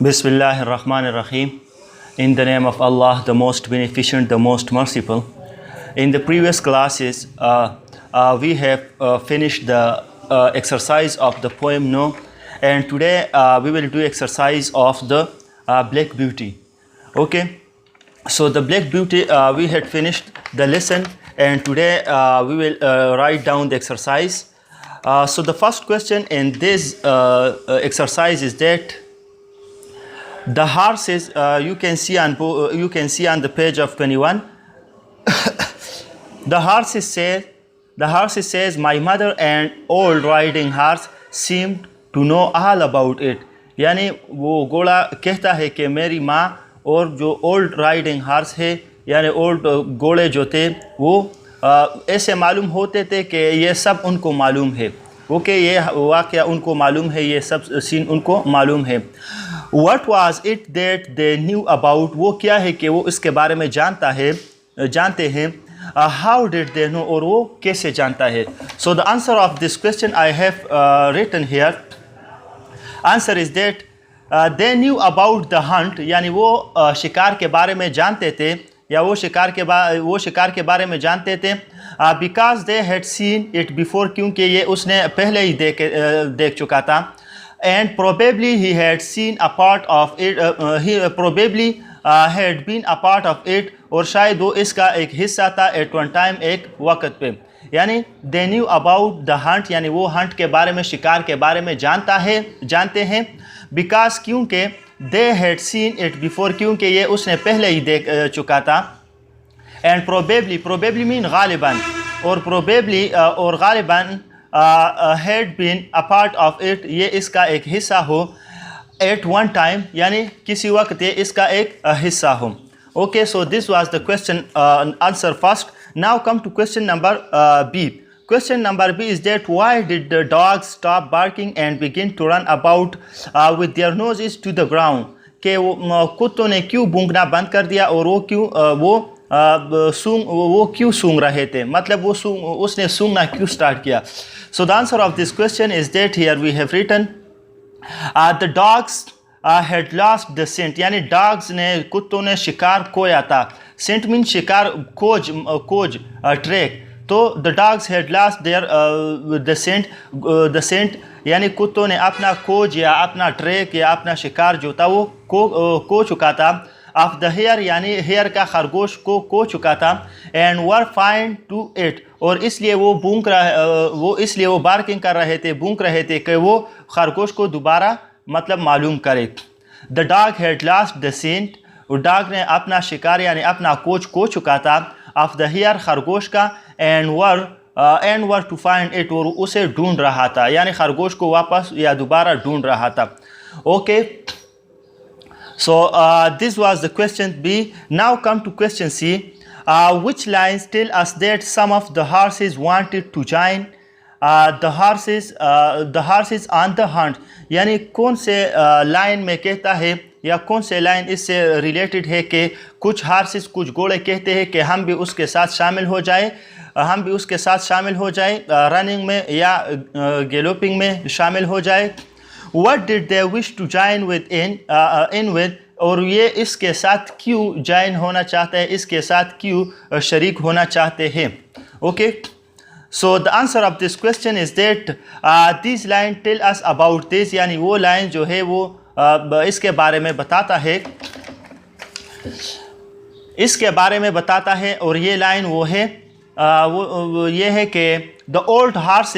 Bismillahirrahmanirrahim. In the name of Allah, the most beneficent, the most merciful. In the previous classes, we have finished the exercise of the poem No, and today we will do exercise of the Black Beauty. Okay, so the Black Beauty, we had finished the lesson, and today we will write down the exercise. So the first question in this exercise is that the horses, you can see on the page of 21. The horses says my mother and old riding horse seemed to know all about it. यानी वो घोड़ा कहता है कि मेरी माँ और जो ओल्ड राइडिंग हॉर्स है यानी ओल्ड घोड़े जो थे वो ऐसे मालूम होते थे कि ये सब उनको मालूम है. ओके, ये वाक़या उनको मालूम है, ये सब सीन उनको मालूम है. What was it that they knew about? वो क्या है कि वो इसके बारे में जानते हैं. How did they know? और वो कैसे जानता है. So the answer of this question I have written here. Answer is that they knew about the hunt. यानी वो शिकार के बारे में जानते थे या वो शिकार के बारे में जानते थे. Because they had seen it before, क्योंकि ये उसने पहले ही देख चुका था. And probably he had seen a part of it. He probably had been a part of it. और शायद वो इसका एक हिस्सा था at one time, एक वक्त पे. यानी they knew about the hunt, यानी वो hunt के बारे में, शिकार के बारे में जानते हैं. Because क्योंकि they had seen it before, क्योंकि ये उसने पहले ही देख चुका था. And probably mean गालिबन, और probably और गालिबन had been a part of it, ये इसका एक हिस्सा हो. At one time, यानी किसी वक्त ये इसका एक हिस्सा हो. Okay, so this was the question answer first. Now come to question number B. Question number B is that why did the dogs stop barking and begin to run about with their noses to the ground? कि वो कुत्तों ने क्यों भौंकना बंद कर दिया और वो क्यों सूंघ रहे थे, मतलब उसने सूंघना क्यों स्टार्ट किया. So the answer of this question is that here we have written the dogs had lost the scent, यानी dogs ने, कुत्तों ने शिकार खोया था. Scent means शिकार, खोज ट्रैक. तो the dogs had lost their the scent यानी कुत्तों ने अपना खोज या अपना ट्रैक या अपना शिकार जो था वो खो चुका था. of the hare यानी हेयर का खरगोश को खो चुका था. and were fine to it, और इसलिए वो बार्किंग कर रहे थे, भूंक रहे थे कि वो खरगोश को दोबारा मतलब मालूम करे. the dog had lost the scent, और डॉग ने अपना शिकार यानी अपना खोज खो चुका था. of the hare खरगोश का. and were to find it, और उसे ढूंढ रहा था, यानी खरगोश को वापस या दोबारा ढूंढ रहा था. Okay, so this was the question B. Now come to question C. Which lines tell us that some of the horses wanted to join the horses on the hunt, यानी कौन से लाइन में कहता है या कौन से लाइन इससे रिलेटेड है कि कुछ हॉर्सेस, कुछ घोड़े कहते हैं कि हम भी उसके साथ शामिल हो जाए, रनिंग में या गैलोपिंग में शामिल हो जाए. What did they wish to join in with, और ये इसके साथ क्यों ज्वाइन होना चाहते हैं, इसके साथ क्यों शरीक होना चाहते हैं. Okay, so the answer of this question is that these line tell us about this, यानी वो लाइन जो है वो इसके बारे में बताता है, और ये लाइन वो है वो ये है कि the old horse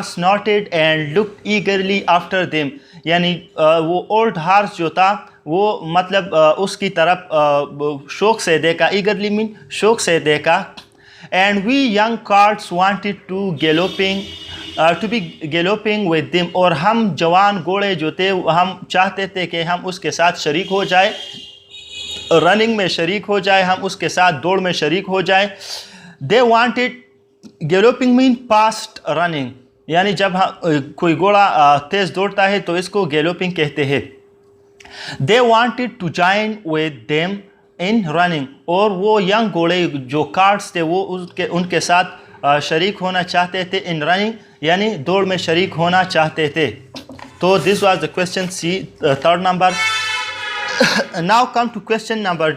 snorted and looked eagerly after them, यानी वो old horse जो था वो मतलब उसकी तरफ शौक से देखा. eagerly mean शौक से देखा. and we young carts wanted to be galloping with them, और हम जवान घोड़े जो थे हम चाहते थे कि हम उसके साथ शरीक हो जाए, रनिंग में शरीक हो जाए, हम उसके साथ दौड़ में शरीक हो जाए. they wanted, galloping mean fast running, यानी जब कोई घोड़ा तेज़ दौड़ता है तो इसको गैलोपिंग कहते हैं. they wanted to join with them in running, और वो यंग घोड़े जो कार्ट्स थे वो उनके साथ शरीक होना चाहते थे. in running यानी दौड़ में शरीक होना चाहते थे. तो this was the question C, third number. Now come to question number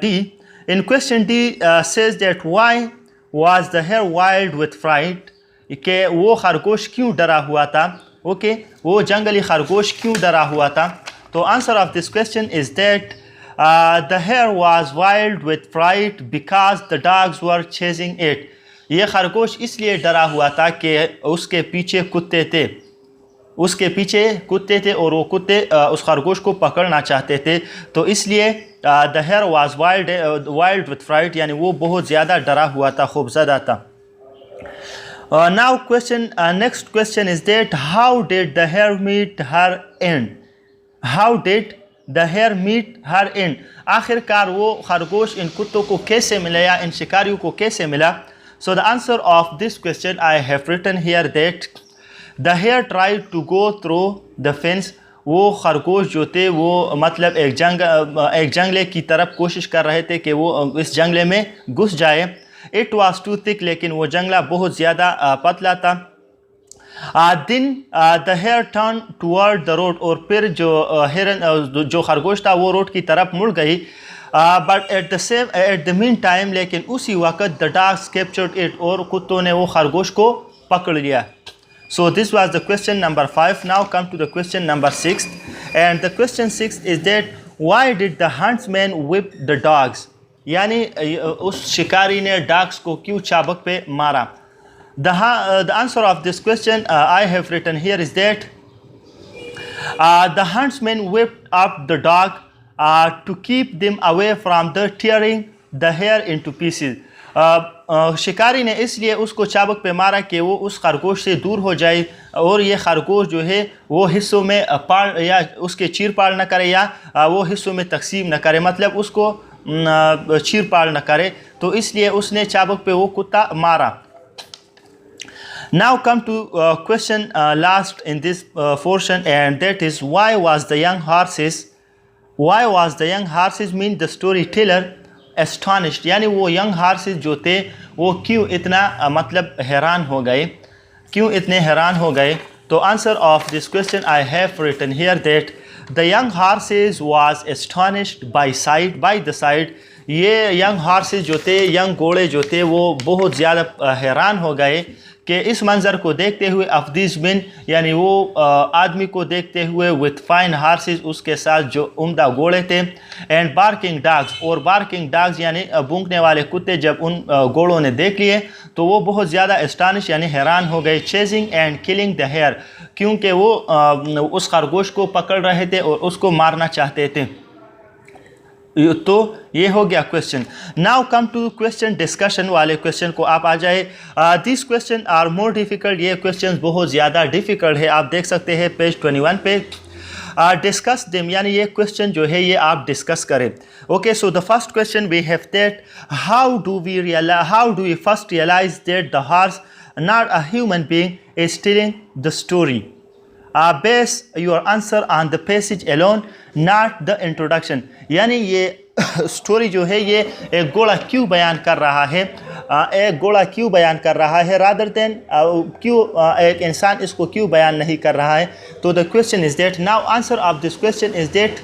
D. In question D says that why was the hare wild with fright? कि वो खरगोश क्यों डरा हुआ था? ओके, वो जंगली खरगोश क्यों डरा हुआ था? तो answer of this question is that the hare was wild with fright because the dogs were chasing it. ये खरगोश इसलिए डरा हुआ था कि उसके पीछे कुत्ते थे, और वो कुत्ते उस खरगोश को पकड़ना चाहते थे, तो इसलिए the hare was wild with fright, यानी वो बहुत ज़्यादा डरा हुआ था, खौफज़दा था. Now next question is that how did the hare meet her end? How did the hare meet her end? आखिरकार वो खरगोश इन कुत्तों को कैसे मिला या इन शिकारियों को कैसे मिला? So the answer of this question I have written here that the hare tried to go through the fence. वो खरगोश जो थे वो मतलब एक जंगले की तरफ कोशिश कर रहे थे कि वो इस जंगले में घुस जाए. It was too thick, लेकिन वो जंगला बहुत ज़्यादा पतला था. Then the hare turned toward the road, और फिर जो खरगोश था वो रोड की तरफ मुड़ गई. But at the meantime, लेकिन उसी वक्त the dogs captured it, और कुत्तों ने वो खरगोश को पकड़ लिया. So this was the question number 5. Now come to the question number 6, and the question 6 is that why did the huntsman whip the dogs? यानी उस शिकारी ने डॉग्स को क्यों चाबुक पे मारा? The answer of this question I have written here is that the huntsman whipped up the dog to keep them away from the tearing the hare into pieces. शिकारी ने इसलिए उसको चाबुक पे मारा कि वो उस खरगोश से दूर हो जाए और ये खरगोश जो है वो हिस्सों में पाड़ या उसके चीर पाड़ न करे या वो हिस्सों में तकसीम न करे, मतलब उसको चीर पाड़ न करे, तो इसलिए उसने चाबुक पे वो कुत्ता मारा. Now come to question last in this portion, and that is why was the young horses mean the storyteller astonished? यानी वो young horses जो थे वो क्यों इतना मतलब हैरान हो गए, क्यों इतने हैरान हो गए? तो answer of this question I have written here that the young horses was astonished by the sight. ये young horses जो थे, young घोड़े जो थे, वो बहुत ज़्यादा हैरान हो गए कि इस मंज़र को देखते हुए ऑफ दिस मेन, यानी वो आदमी को देखते हुए विथ फाइन हार्सेस, उसके साथ जो उम्दा घोड़े थे, एंड बार्किंग डॉग्स, और बार्किंग डॉग्स यानी भौंकने वाले कुत्ते जब उन घोड़ों ने देख लिए तो वो बहुत ज़्यादा एस्टानिश यानी हैरान हो गए. Chasing and killing the hare, क्योंकि वो उस खरगोश को पकड़ रहे थे और उसको मारना चाहते थे. तो ये हो गया question. Now come to question discussion वाले क्वेश्चन को आप आ जाए. This question are more difficult, ये क्वेश्चन बहुत ज़्यादा डिफ़िकल्ट है. आप देख सकते हैं पेज 21 पे. डिस्कस देम, यानी ये क्वेश्चन जो है ये आप डिस्कस करें. Okay, so the first question we have that how do we first realize that the horse not a human being is telling the story? Base your answer on the passage alone, not the introduction. यानी ये story जो है ये एक घोड़ा क्यों बयान कर रहा है, एक घोड़ा क्यों बयान कर रहा है, रादर देन क्यों एक इंसान इसको क्यों बयान नहीं कर रहा है. तो the question is that, now answer of this question is that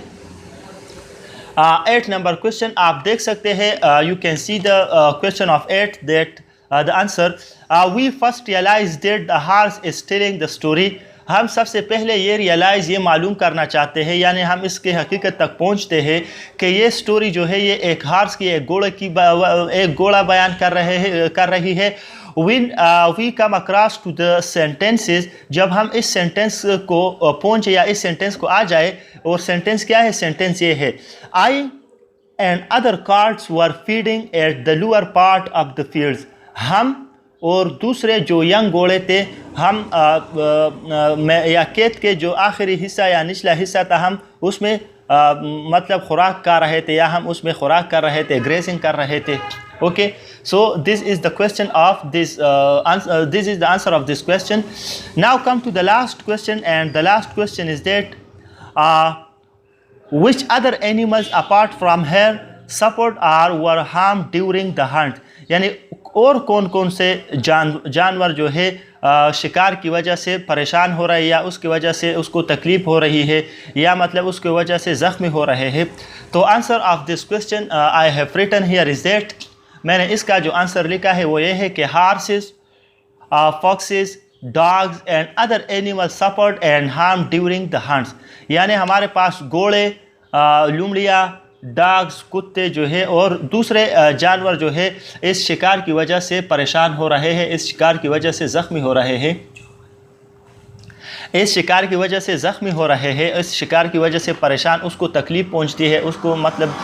8 number question आप देख सकते हैं. You can see the question of 8 that the answer we first realize that the horse is telling the story. हम सबसे पहले ये realise ये मालूम करना चाहते हैं, यानी हम इसके हकीकत तक पहुंचते हैं कि ये स्टोरी जो है ये एक हॉर्स की, एक घोड़ा बयान कर रही है. When we come across to the sentences, जब हम इस सेंटेंस को पहुंचे या इस सेंटेंस को आ जाए, और सेंटेंस क्या है? सेंटेंस ये है, I and other carts were feeding at the lower part of the fields. हम और दूसरे जो यंग घोड़े थे, हम या खेत के जो आखिरी हिस्सा या निचला हिस्सा था, हम उसमें मतलब खुराक कर रहे थे, या हम उसमें खुराक कर रहे थे, ग्रेसिंग कर रहे थे. Okay, so this is the question of this is the answer of this question. Now come to the last question, and the last question is that which other animals apart from hare suffered or were harmed during the hunt? यानी और कौन कौन से जानवर जो है शिकार की वजह से परेशान हो रहा है या उसकी वजह से उसको तकलीफ़ हो रही है या मतलब उसकी वजह से ज़ख्मी हो रहे हैं। तो answer of this question I have written here is that, मैंने इसका जो आंसर लिखा है वो ये है कि horses, foxes, dogs and other animal suffered and harm during the hunts. यानी हमारे पास घोड़े, लोमड़ियाँ, डॉग्स, कुत्ते जो है और दूसरे जानवर जो है इस शिकार की वजह से परेशान हो रहे हैं, इस शिकार की वजह से ज़ख्मी हो रहे हैं, इस शिकार की वजह से ज़ख्मी हो रहे हैं, इस शिकार की वजह से परेशान, उसको तकलीफ़ पहुंचती है, उसको मतलब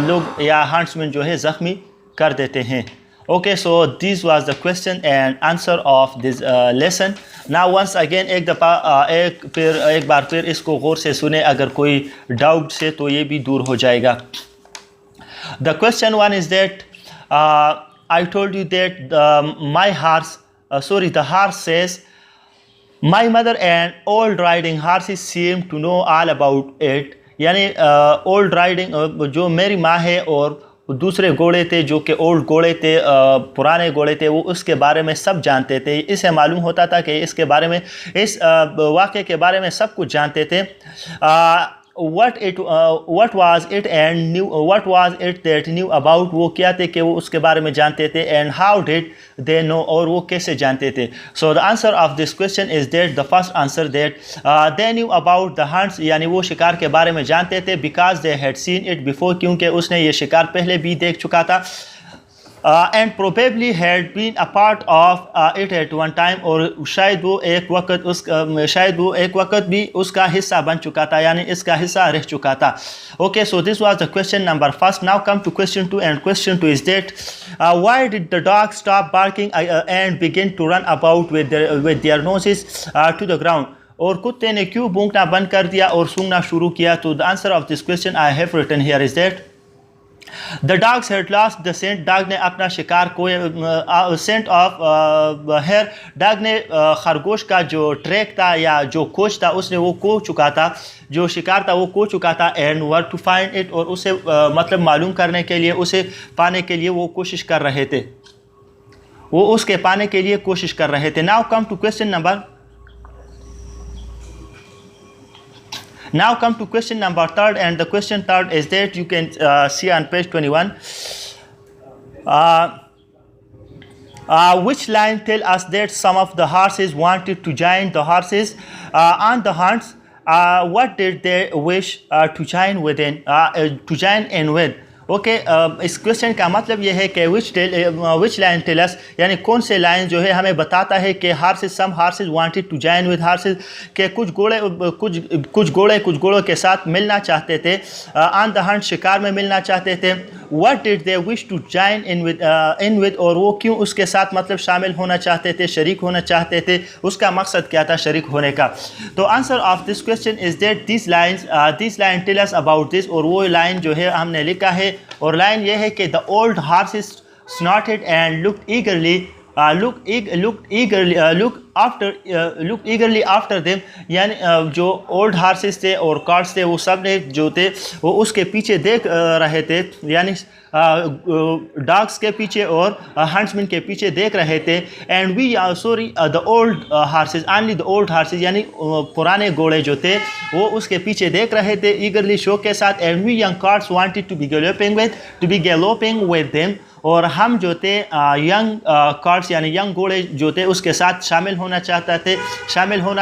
लोग या हंट्समैन जो है ज़ख्मी कर देते हैं। Okay, so this was the question and answer of this lesson. Now once again एक बार फिर इसको गौर से सुने, अगर कोई डाउट से तो ये भी दूर हो जाएगा। The question one is that I told you that the horse says, my mother and old riding horses seem to know all about it. यानी old riding जो मेरी माँ है और दूसरे घोड़े थे जो कि ओल्ड घोड़े थे, पुराने घोड़े थे, वो उसके बारे में सब जानते थे। इसे मालूम होता था कि इसके बारे में, इस वाक़े के बारे में सब कुछ जानते थे। what was it that knew about, वो क्या थे कि वो उसके बारे में जानते थे, and how did they know, और वो कैसे जानते थे। So the answer of this question is that the first answer that they knew about the hunts, यानी वो शिकार के बारे में जानते थे, because they had seen it before, क्योंकि उसने ये शिकार पहले भी देख चुका था, and probably had been a part of it at one time, और शायद वो एक वक्त भी उसका हिस्सा बन चुका था, यानी इसका हिस्सा रह चुका था। Okay, so this was the question number first. Now come to question 2, and question 2 is that why did the dog stop barking and begin to run about with their noses to the ground, और कुत्ते ने क्यों भौंकना बंद कर दिया और सूंघना शुरू किया। तो the answer of this question I have written here is that the dogs had lost the scent, डाग ने अपना शिकार को scent of hair, डाग ने खरगोश का जो ट्रैक था या जो खोज था उसने वो खो चुका था, जो शिकार था वो खो चुका था, and were to find it, और उसे मतलब मालूम करने के लिए, उसे पाने के लिए वो कोशिश कर रहे थे, वो उसके पाने के लिए कोशिश कर रहे थे। Now come to question number third, and the question third is that you can see on page 21. Which line tell us that some of the horses wanted to join the horses on the hunts? What did they wish to join in with? Okay, इस question का मतलब ये है कि which line tell अस, यानी कौन से line जो है हमें बताता है कि some horses wanted to join with horses, के कुछ घोड़ों के साथ मिलना चाहते थे, ऑन द हंट शिकार में मिलना चाहते थे। What did they wish to join in with, और वो क्यों उसके साथ मतलब शामिल होना चाहते थे, शरीक होना चाहते थे, उसका मकसद क्या था शरीक होने का। तो answer of this question is that this line tell us about this, और वो लाइन जो है हमने लिखा है, और लाइन ये है कि the old horses स्नॉटेड and looked ईगरली after them, यानी जो ओल्ड हार्सेस थे और कार्ड्स थे वो सब ने जो थे वो उसके पीछे देख रहे थे, यानी डॉग्स के पीछे और हंट्समैन के पीछे देख रहे थे। And the old horses, only the old horses, यानी पुराने घोड़े जो थे वो उसके पीछे देख रहे थे ईगरली शौक के साथ। And we young colts wanted to be galloping with them, और हम जो थे यंग कार्ड्स यानी यंग घोड़े जो थे उसके साथ शामिल होना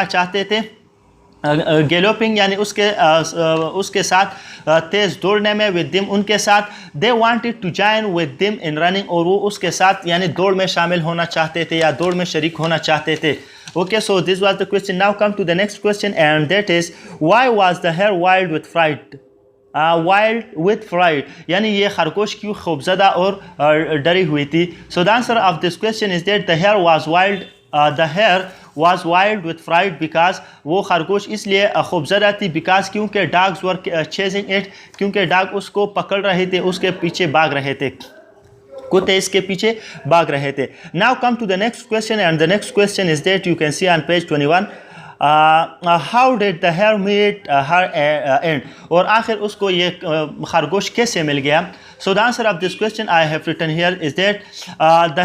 चाहते थे। गैलोपिंग यानी उसके साथ तेज़ दौड़ने में, विद दिम उनके साथ, they wanted to join with them in running, और वो उसके साथ यानी दौड़ में शामिल होना चाहते थे या दौड़ में शरीक होना चाहते थे। Okay, so this was the question. Now come to the next question, and that is why was the hare wild with fright, यानी ये खरगोश क्यों खौफज़दा और डरी हुई थी। So the answer of this question is that the hare was wild with fright because वो खरगोश इसलिए खौफज़दा थी because क्योंकि dogs were chasing it, क्योंकि डॉग उसको पकड़ रहे थे, उसके पीछे भाग रहे थे, कुत्ते इसके पीछे भाग रहे थे। Now come to the next question, and the next question is that you can see on page 21. How did the hare meet her end, और आखिर उसको ये खरगोश कैसे मिल गया. So the answer of this question I have written here is that the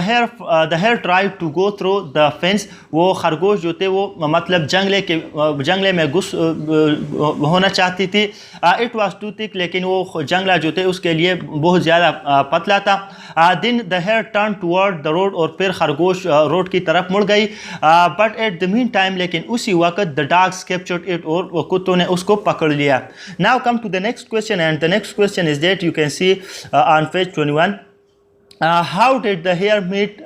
hare tried to go through the fence. वो खरगोश जो थे वो मतलब जंगले में घुस होना चाहती थी. It was too thick, लेकिन वो जंगला जो थे उसके लिए बहुत ज़्यादा पतला था. Then the hare turned toward the road, और फिर खरगोश रोड की तरफ मुड़ गई. But at the meantime, लेकिन उसी वक्त the dogs captured it, और कुत्तों ने उसको पकड़ लिया. Now come to the next question, and the next question is that you can see on page 21. How did the hare meet?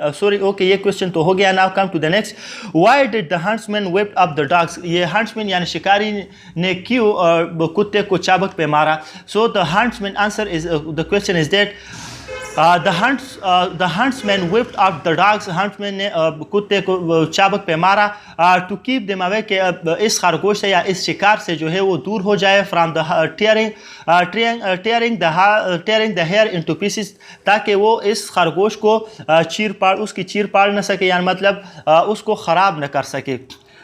ये क्वेश्चन तो हो गया. Now come to the next. Why did the huntsman whip up the dogs? ये huntsman यानी शिकारी ने क्यों कुत्ते को चाबुक पे मारा? So the huntsman answer is the question is that the huntsman whipped up the dogs. huntsman ने कुत्ते को चाबुक पे मारा to keep them away, कि इस खरगोश से या इस शिकार से जो है वो दूर हो जाए. from the tearing the hare into pieces, ताकि वो इस खरगोश को उसकी चीर पाड़ न सके, यानी मतलब उसको ख़राब न कर सके,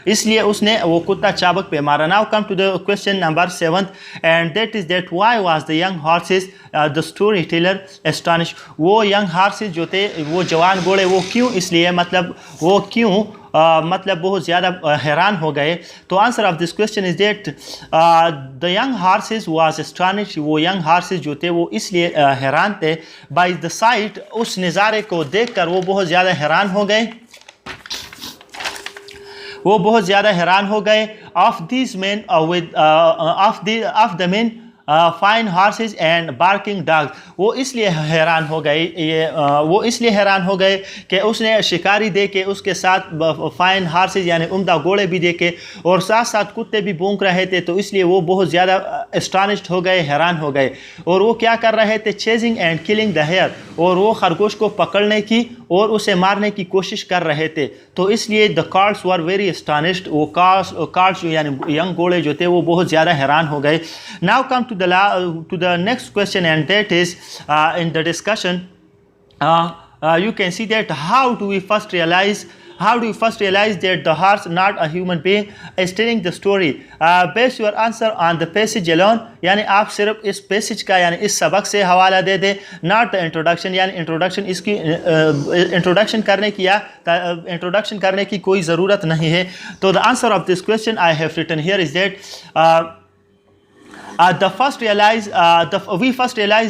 इसलिए उसने वो कुत्ता चाबुक पे मारा. Now come to the question number 7, and that is that why was the young horses the storyteller astonished? वो young horses जो थे, वो जवान घोड़े, वो क्यों, इसलिए मतलब वो क्यों मतलब बहुत ज़्यादा हैरान हो गए. तो answer of this question is that the young horses was astonished. वो यंग हॉर्सेस जो थे वो इसलिए हैरान थे बाय द साइट, उस नज़ारे को देखकर वो बहुत ज़्यादा हैरान हो गए. वो बहुत ज़्यादा हैरान हो गए. Of this man with of the man fine horses and barking dogs. वो इसलिए हैरान हो गए कि उसने शिकारी देखे, उसके साथ फाइन हॉर्सेस यानी उम्दा घोड़े भी देखे, और साथ साथ कुत्ते भी भौंक रहे थे. तो इसलिए वो बहुत ज़्यादा एस्टॉनिश्ड हो गए, हैरान हो गए. और वो क्या कर रहे थे? Chasing and killing the hare, और वो खरगोश को पकड़ने की और उसे मारने की कोशिश कर रहे थे. तो इसलिए the cards were very astonished. वो कार्ड्स यानी यंग घोड़े जो थे वो बहुत ज़्यादा हैरान हो गए. Now come to the next question, and that is in the discussion you can see that how do we first realize that the horse, not a human being, is telling the story? Base your answer on the passage alone, यानी आप सिर्फ इस passage का यानी इस सबक से हवाला दे दें, not the introduction, यानी इंट्रोडक्शन इसकी इंट्रोडक्शन करने की कोई ज़रूरत नहीं है. तो the answer of this question I have written here is that we first realize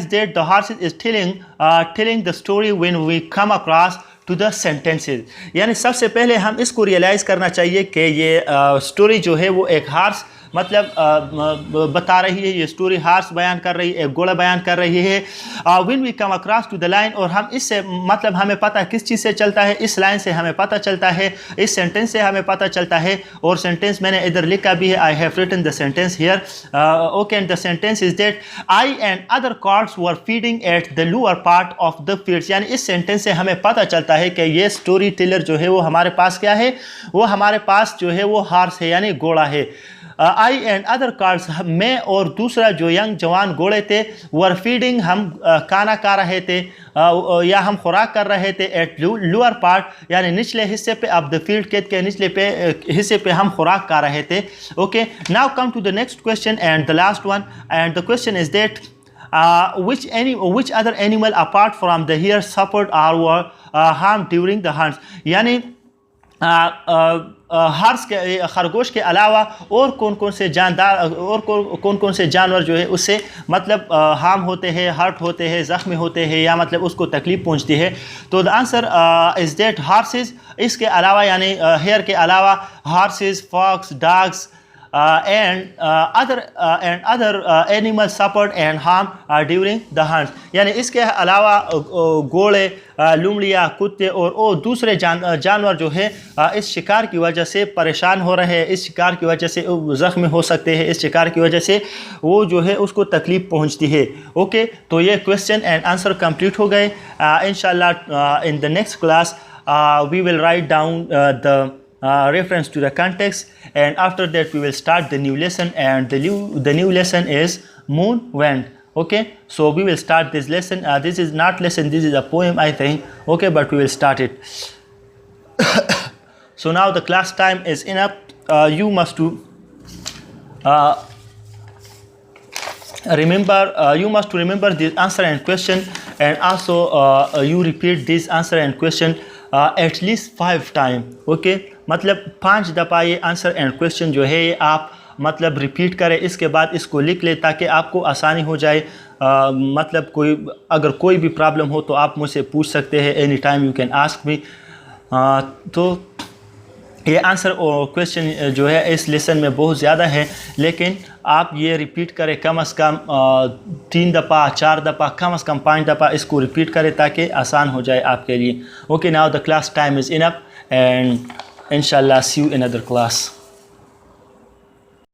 that the horse is telling the story when we come across to the sentences. यानी सबसे पहले हम इसको रियलाइज करना चाहिए कि ये स्टोरी जो है वो एक हॉर्स मतलब बता रही है. ये स्टोरी हॉर्स बयान कर रही है, एक घोड़ा बयान कर रही है. When we come across to the line, और हम इससे मतलब हमें पता किस चीज़ से चलता है? इस लाइन से हमें पता चलता है, इस सेंटेंस से हमें पता चलता है. और सेंटेंस मैंने इधर लिखा भी है, I have written the sentence here. Okay, and the sentence is that I and other colts were feeding at the lower part of the fields. यानी इस सेंटेंस से हमें पता चलता है कि ये स्टोरी टेलर जो है वो हमारे पास क्या है? वो हमारे पास जो है वो हॉर्स है, यानी घोड़ा है. आई एंड अदर कार्ड्स, मैं और दूसरा जो यंग जवान घोड़े थे, वर फीडिंग, हम खाना खा रहे थे या हम खुराक कर रहे थे, एट लोअर पार्ट यानी निचले हिस्से पे, अब द फील्ड खेत के निचले हिस्से पे हम खुराक खा रहे थे. Okay, now come to the next question and the last one, and the question is that which other animal apart from the hare suffered or were harmed during the hunts. यानी हर्स के खरगोश के अलावा और कौन कौन से जानदार और कौन कौन से जानवर जो है उससे मतलब हार्म होते हैं, हर्ट होते हैं, ज़ख्मी होते हैं, या मतलब उसको तकलीफ़ पहुंचती है. तो the answer is that horses. इसके अलावा यानी हेयर के अलावा horses, fox, dogs and other animals suffered and harm during the hunts. यानी इसके अलावा घोड़े, लुमड़ियाँ, कुत्ते और दूसरे जानवर जो है इस शिकार की वजह से परेशान हो रहे हैं, इस शिकार की वजह से ज़ख्मी हो सकते हैं, इस शिकार की वजह से वो जो है उसको तकलीफ़ पहुंचती है. ओके, तो ये क्वेश्चन एंड आंसर कंप्लीट हो गए. इंशाल्लाह in the next class we will write down the reference to the context, and after that we will start the new lesson, and the new lesson is moon wind. Okay, so we will start this lesson. This is not lesson, this is a poem, I think. Okay, but we will start it. So now the class time is enough. you must to you must to remember this answer and question, and also you repeat this answer and question at least 5 times. Okay, मतलब 5 दफ़ा ये answer and question जो है ये आप मतलब repeat करें, इसके बाद इसको लिख लें ताकि आपको आसानी हो जाए। मतलब अगर कोई भी प्रॉब्लम हो तो आप मुझसे पूछ सकते हैं, any time you can ask me. तो ये आंसर और क्वेश्चन जो है इस लेसन में बहुत ज़्यादा है, लेकिन आप ये रिपीट करें कम से कम 3 दफ़ा 4 दफ़ा, कम से कम 5 दफ़ा इसको रिपीट करें ताकि आसान हो जाए आपके लिए। Okay, now the class time is enough and इंशाल्लाह सी यू इन अदर क्लास।